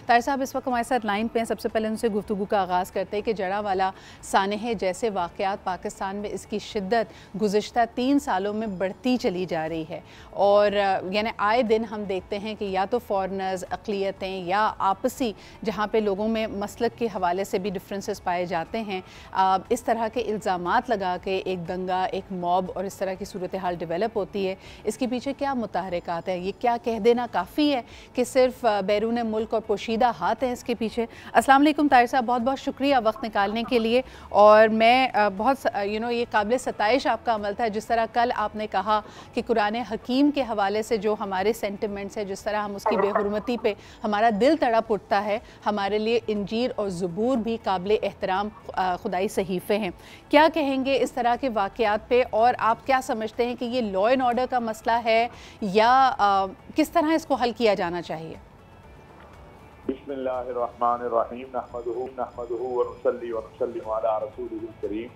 ताहिर साहब इस वक्त हमारे साथ लाइन पे हैं। सबसे पहले उनसे गुफ्तगू का आगाज़ करते हैं कि जड़ावाला सानहे जैसे वाक़यात पाकिस्तान में इसकी शिद्दत गुज़िश्ता 3 सालों में बढ़ती चली जा रही है और यानी आए दिन हम देखते हैं कि या तो फ़ॉरनर्स, अक़लियतें या आपसी जहाँ पे लोगों में मसलक के हवाले से भी डिफरेंसेस पाए जाते हैं, इस तरह के इल्ज़ामात लगा के एक दंगा, एक मॉब और इस तरह की सूरत हाल डेवलप होती है। इसके पीछे क्या मुतहरिकात है? ये क्या कह देना काफ़ी है कि सिर्फ बैरून मुल्क और पोशीदा हाथ हैं इसके पीछे? अस्सलाम वालेकुम ताहिर साहब, बहुत बहुत शुक्रिया वक्त निकालने के लिए। और मैं बहुत ये काबिल सताइश आपका अमल था जिस तरह कल आपने कहा कि कुरान हकीम के हवाले से जो हमारे सेंटिमेंट्स है, जिस तरह हम उसकी बेहुरमती पे हमारा दिल तड़प उठता है, हमारे लिए इंजीर और ज़बूर भी काबिल एहतराम खुदाई सहीफ़े हैं। क्या कहेंगे इस तरह के वाक़यात पे और आप क्या समझते हैं कि ये लॉ एंड ऑर्डर का मसला है या किस तरह इसको हल किया जाना चाहिए? बिस्मिल्लाहिर्रहमानिर्रहीम नहमदुहु व नुसल्ली व नुसल्लिमु अला रसूलिहिल करीम।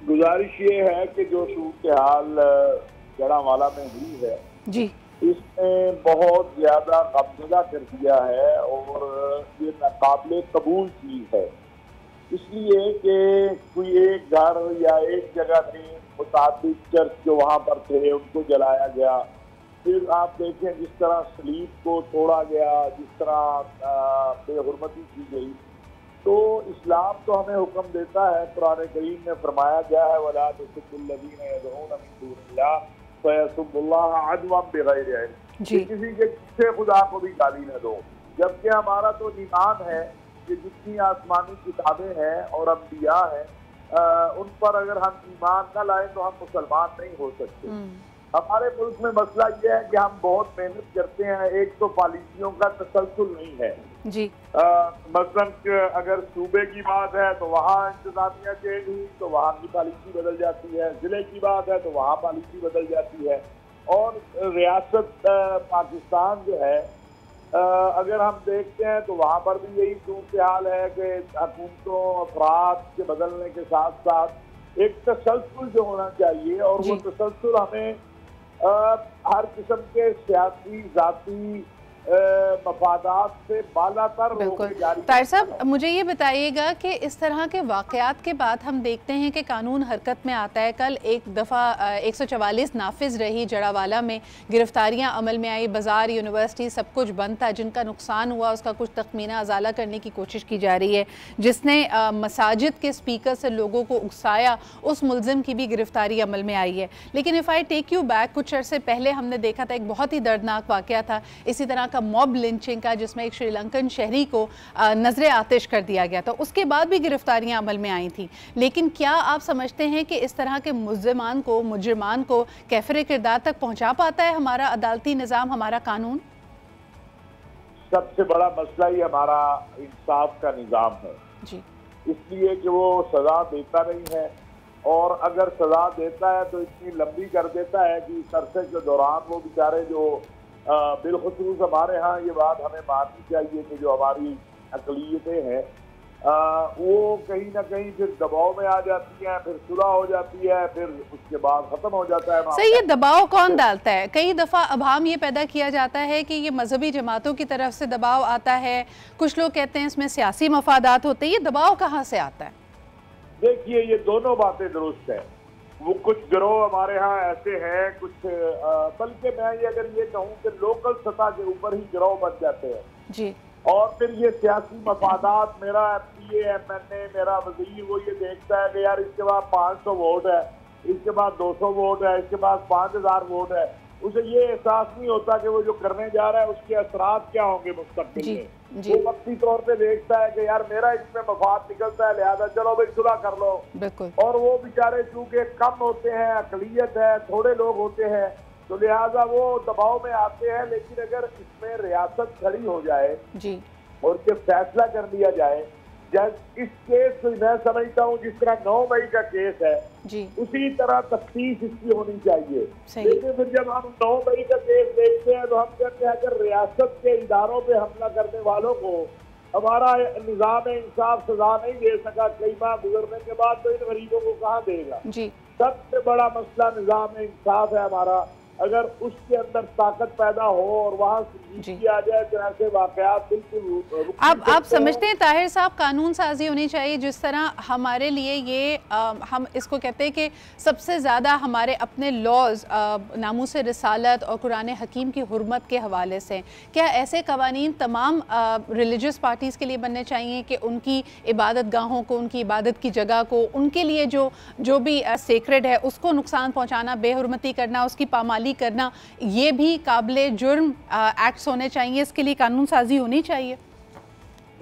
गुजारिश ये है कि जो सूरत हाल जड़ावाला में हुई है जी, इसने बहुत ज़्यादा कब्ज़ा कर दिया है और ये नाकाबिल कबूल चीज़ है, इसलिए कि कोई एक घर या एक जगह में मुताबिक चर्च जो वहाँ पर थे उनको जलाया गया। फिर आप देखें जिस तरह सलीब को तोड़ा गया, जिस तरह बेहुरमती की गई, तो इस्लाम तो हमें हुक्म देता है, कुरान करीम में फरमाया गया है वला तसुब्बुल्लज़ीना यदऊना मिन दूनिल्लाह फयसुब्बुल्लाह अदवन बिगैरि इल्म, किसी के पीछे खुदा को भी गाली न दो। जबकि हमारा तो ईमान है कि जितनी आसमानी किताबें हैं और अम्बिया हैं उन पर अगर हम ईमान न लाएं तो हम मुसलमान नहीं हो सकते। हमारे मुल्क में मसला ये है कि हम बहुत मेहनत करते हैं, एक तो पॉलिसियों का तसलसल नहीं है जी। मसलन अगर सूबे की बात है तो वहाँ इंतजामिया चेंज हुई तो वहाँ की पॉलिसी बदल जाती है, जिले की बात है तो वहाँ पॉलिसी बदल जाती है, और रियासत पाकिस्तान जो है अगर हम देखते हैं तो वहाँ पर भी यही सूरत हाल है कि हुकूमतों अफराद के बदलने के साथ साथ एक तसलसल जो होना चाहिए, और वो तसलसल हमें हर किस्म के सियासी जाती मफादात से बालातर बिल्कुल। ताहिर साहब मुझे ये बताइएगा कि इस तरह के वाक़यात के बाद हम देखते हैं कि कानून हरकत में आता है। कल एक दफ़ा 144 नाफिज रही जड़ावाला में, गिरफ्तारियां अमल में आई, बाज़ार, यूनिवर्सिटी सब कुछ बंद था। जिनका नुकसान हुआ उसका कुछ तखमीना अजाला करने की कोशिश की जा रही है। जिसने मसाजिद के स्पीकर से लोगों को उकसाया उस मुलजिम की भी गिरफ्तारी अमल में आई है। लेकिन if I take you back, कुछ अरसे पहले हमने देखा था एक बहुत ही दर्दनाक वाक़या था इसी तरह का मॉब लिंचिंग का, जिसमें एक श्रीलंकन शहरी को नजरे आतिश कर दिया गया था। उसके बाद भी गिरफ्तारियां अमल में आई थी। लेकिन क्या आप समझते हैं कि इस तरह के मुजरिमान को कैफरे किरदार तक पहुंचा पाता है हमारा अदालती निज़ाम, हमारा कानून? सबसे बड़ा मसला ही हमारा इंसाफ का निज़ाम है जी, इसलिए कि वो सजा देता नहीं है, और अगर सजा देता है तो इतनी लंबी कर देता है कि इस अरसे के दौरान वो बेचारे जो बिलखुसूस हमारे यहाँ ये बात हमें माननी चाहिए कि जो हमारी अक़लियतें हैं वो कहीं ना कहीं फिर दबाव में आ जाती हैं, फिर सुलह हो जाती है, फिर उसके बाद ख़त्म हो जाता है। सही, ये दबाव कौन डालता है? कई दफ़ा अभाम ये पैदा किया जाता है कि ये मजहबी जमातों की तरफ से दबाव आता है, कुछ लोग कहते हैं इसमें सियासी मफादात होते हैं। ये दबाव कहाँ से आता है? देखिए, ये दोनों बातें दुरुस्त है। वो कुछ गिरोह हमारे यहाँ ऐसे हैं, कुछ बल्कि मैं ये अगर ये कहूँ कि लोकल सतह के ऊपर ही गिरोह बन जाते हैं जी, और फिर ये सियासी मफादात, मेरा MPA MNA मेरा वजीर, वो ये देखता है कि यार इसके बाद 500 वोट है, इसके बाद 200 वोट है, इसके बाद 5000 वोट है। उसे ये एहसास नहीं होता कि वो जो करने जा रहा है उसके असरात क्या होंगे मुस्तकबिल में। वो वक्ती तौर पे देखता है कि यार मेरा इसमें मफाद निकलता है, लिहाजा चलो भाई सुलह कर लो। बिल्कुल। और वो बेचारे चूंकि कम होते हैं, अकलियत है, थोड़े लोग होते हैं, तो लिहाजा वो दबाव में आते हैं। लेकिन अगर इसमें रियासत खड़ी हो जाए जी, और ये फैसला कर लिया जाए, जैसे इस केस मैं समझता हूँ जिस तरह 9 मई का केस है जी, उसी तरह तफ्तीश इसकी होनी चाहिए। सही। लेकिन फिर जब हम 9 मई का केस देखते हैं तो हम कहते हैं अगर रियासत के इदारों पे हमला करने वालों को हमारा निज़ाम इंसाफ सजा नहीं दे सका कई माह गुजरने के बाद, तो इन गरीबों को कहाँ देगा? जी, सबसे बड़ा मसला निज़ाम इंसाफ है हमारा, अगर उसके अंदर ताकत पैदा हो और वहाँ से आ जाए तो ऐसे वाकयात बिल्कुल। आप समझते हैं ताहिर साहब, कानून साजी होनी चाहिए जिस तरह हमारे लिए ये हम इसको कहते हैं कि सबसे ज़्यादा हमारे अपने लॉज नामूस रिसालत और कुरान हकीम की हुर्मत के हवाले से, क्या ऐसे कवानीन तमाम रिलीजियस पार्टीज़ के लिए बनने चाहिए कि उनकी इबादत गाहों को, उनकी इबादत की जगह को, उनके लिए जो भी सेक्रेड है उसको नुकसान पहुँचाना, बेहुरमती करना, उसकी पामाली करना, ये भी काबिले जुर्म एक्ट्स होने चाहिए, इसके लिए कानून साजी होनी चाहिए?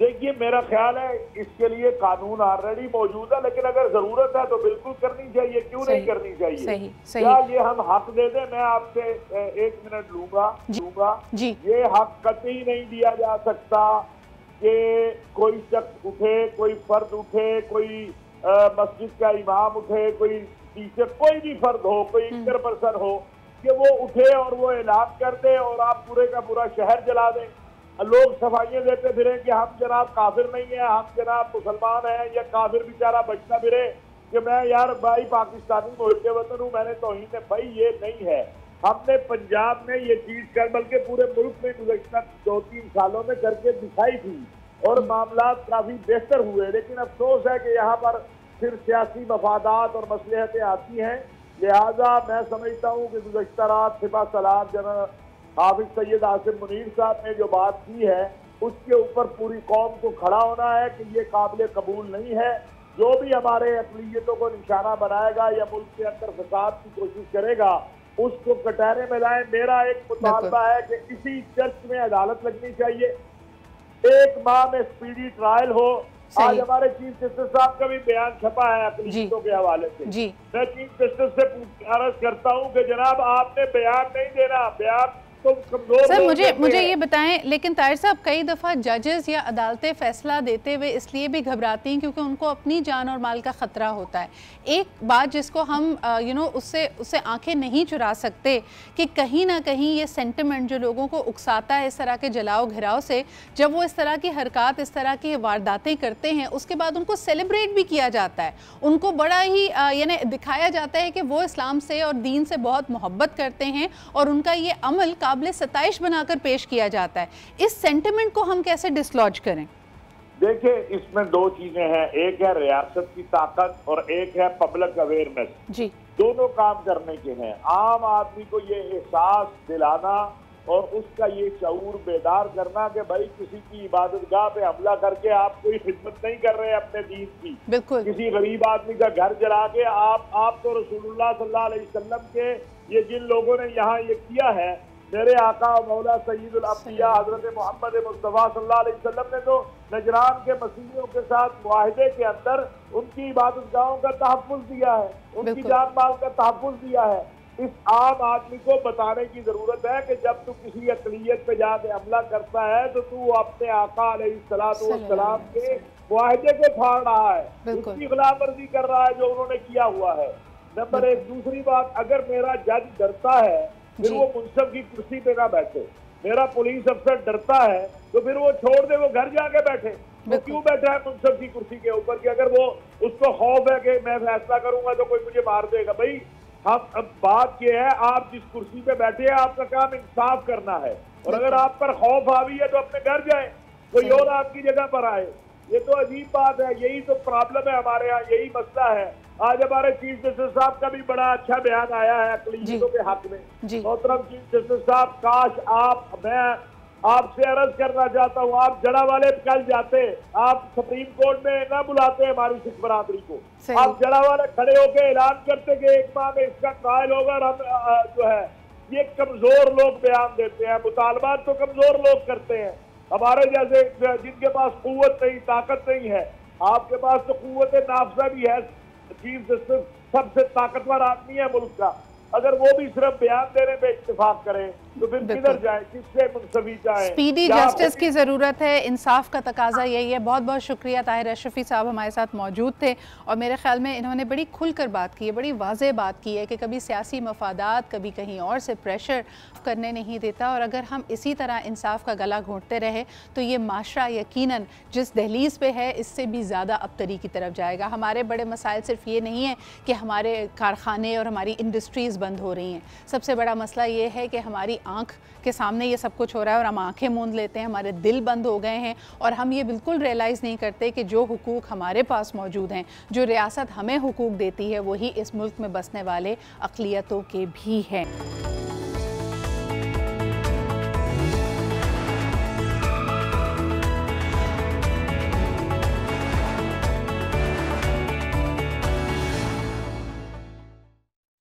देखिए, मेरा ख्याल है इसके लिए कानून ऑलरेडी मौजूद है, लेकिन अगर जरूरत है तो बिल्कुल करनी चाहिए, क्यों नहीं करनी चाहिए? सही, सही। क्या ये हम हक दे दें? मैं आपसे 1 मिनट लूंगा जी। ये हक कतई नहीं दिया जा सकता कि कोई शख्स उठे, कोई फर्द उठे, कोई मस्जिद का इमाम उठे, कोई टीचर, कोई भी फर्द हो, कोई इंटर पर्सन हो, कि वो उठे और वो ऐलान कर दे और आप पूरे का पूरा शहर जला दें। लोग सफाइयां देते फिरे कि हम जनाब काफिर नहीं है, हम जनाब मुसलमान हैं, या काफिर बेचारा बचता फिरे कि मैं यार भाई पाकिस्तानी मुल्क वतन हूँ, मैंने तौहीन है। भाई ये नहीं है। हमने पंजाब में ये चीज कर, बल्कि पूरे मुल्क में गुज़श्ता 2-3 सालों में करके दिखाई थी और मामला काफी बेहतर हुए, लेकिन अफसोस है कि यहाँ पर फिर सियासी मफादात और मसलहतें आती हैं। लिहाजा मैं समझता हूँ कि गुज़श्ता रात सिपा सलार जनरल हाफिज सैयद आसिम मुनीर साहब ने जो बात की है उसके ऊपर पूरी कौम को खड़ा होना है कि ये काबिल कबूल नहीं है। जो भी हमारे अक़लियतों को निशाना बनाएगा या मुल्क के अंदर फसाद की कोशिश करेगा उसको कटहरे में लाए। मेरा एक मुतालबा है कि इसी चर्च में अदालत लगनी चाहिए, 1 माह में स्पीडी ट्रायल हो। आज हमारे चीफ जस्टिस साहब का भी बयान छपा है अक़लियतों के हवाले से। मैं चीफ जस्टिस से अर्ज करता हूँ कि जनाब आपने बयान नहीं देना, बयान तो कमजोर। सर मुझे ये बताएं, लेकिन ताहिर साहब कई दफ़ा जजेस या अदालतें फ़ैसला देते हुए इसलिए भी घबराती हैं क्योंकि उनको अपनी जान और माल का ख़तरा होता है। एक बात जिसको हम उससे आंखें नहीं चुरा सकते कि कहीं ना कहीं ये सेंटिमेंट जो लोगों को उकसाता है इस तरह के जलाओ घिराव से, जब वो इस तरह की हरकत, इस तरह की वारदातें करते हैं उसके बाद उनको सेलिब्रेट भी किया जाता है, उनको बड़ा ही यानी दिखाया जाता है कि वो इस्लाम से और दीन से बहुत मोहब्बत करते हैं और उनका ये अमल काबिल सताइश बनाकर पेश किया जाता है। इस सेंटिमेंट को हम कैसे डिसलॉज करें? देखिए, इसमें 2 चीजें हैं, एक है रियासत की ताकत और एक है पब्लिक अवेयरनेस। जी, दोनों काम करने के हैं। आम आदमी को ये एहसास दिलाना और उसका ये शऊर बेदार करना कि भाई किसी की इबादतगाह पे हमला करके आप कोई खिदमत नहीं कर रहे अपने दीन की। बिल्कुल। किसी गरीब आदमी का घर जला के आप तो रसूलुल्लाह सल्लल्लाहु अलैहि वसल्लम के, ये जिन लोगों ने यहाँ ये किया है, मेरे आका मौला सय्यदुल अंबिया हजरत मोहम्मद मुस्तफ़ा सल्लल्लाहु अलैहि वसल्लम ने तो नजरान के मसीहियों के साथ मुआहिदे के अंदर उनकी इबादतगाहों का तहफ़्फ़ुज़ दिया है, उनकी जान माल का तहफ़्फ़ुज़ दिया है। इस आम आदमी को बताने की जरूरत है कि जब तू किसी अक़लियत पे जाके हमला करता है तो तू अपने आका अलैहिस्सलातु वस्सलाम के मुआहिदे को फाड़ रहा है, उसकी गुलामवर्जी कर रहा है जो उन्होंने किया हुआ है। नंबर 1। दूसरी बात, अगर मेरा जज डरता है फिर वो मुंसब की कुर्सी पे ना बैठे, मेरा पुलिस अफसर डरता है तो फिर वो छोड़ दे, वो घर जाके बैठे। वो क्यों बैठा है मुंसब की कुर्सी के ऊपर कि अगर वो उसको खौफ है कि मैं फैसला करूंगा तो कोई मुझे मार देगा। भाई हम अब बात ये है, आप जिस कुर्सी पे बैठे हैं आपका काम इंसाफ करना है, और अगर आप पर खौफ हावी है तो अपने घर जाए, कोई और आपकी जगह पर आए। ये तो अजीब बात है, यही तो प्रॉब्लम है हमारे यहाँ, यही मसला है। आज हमारे चीफ जस्टिस साहब का भी बड़ा अच्छा बयान आया है अक़लियतों के हक में। मोहतरम चीफ जस्टिस साहब, काश मैं आपसे अर्ज करना चाहता हूँ, आप जड़ा वाले कल जाते, आप सुप्रीम कोर्ट में ना बुलाते हमारी सिख बरादरी को, आप जड़ा वाले खड़े होकर ऐलान करते कि 1 माह में इसका ट्रायल होगा। और हम जो है ये कमजोर लोग बयान देते हैं, मुतालबात तो कमजोर लोग करते हैं, हमारे जैसे जिनके पास कुव्वत नहीं, ताकत नहीं है। आपके पास तो कुव्वत नाफज़ा भी है, चीफ जस्टिस सबसे ताकतवर आदमी है मुल्क का, अगर वो भी सिर्फ बयान देने पे इत्तेफाक करें तो फिर किधर जाए, किससे मुंसफी जाए? स्पीडी जस्टिस की ज़रूरत है, इंसाफ का तकाजा यही है। बहुत बहुत शुक्रिया, ताहिर अशरफी साहब हमारे साथ मौजूद थे और मेरे ख्याल में इन्होंने बड़ी खुलकर बात की है, बड़ी वाज़ेह बात की है कि कभी सियासी मफादात, कभी कहीं और से प्रेशर करने नहीं देता, और अगर हम इसी तरह इंसाफ का गला घोंटते रहे तो ये माशरा यकीनन जिस दहलीज़ पे है इससे भी ज़्यादा अबतरी की तरफ जाएगा। हमारे बड़े मसाइल सिर्फ ये नहीं है कि हमारे कारखाने और हमारी इंडस्ट्रीज़ बंद हो रही हैं, सबसे बड़ा मसला ये है कि हमारी आँख के सामने ये सब कुछ हो रहा है और हम आंखें मूंद लेते हैं, हमारे दिल बंद हो गए हैं और हम ये बिल्कुल रियलाइज़ नहीं करते कि जो हुकूक हमारे पास मौजूद हैं, जो रियासत हमें हुकूक देती है, वही इस मुल्क में बसने वाले अक़लियतों के भी हैं।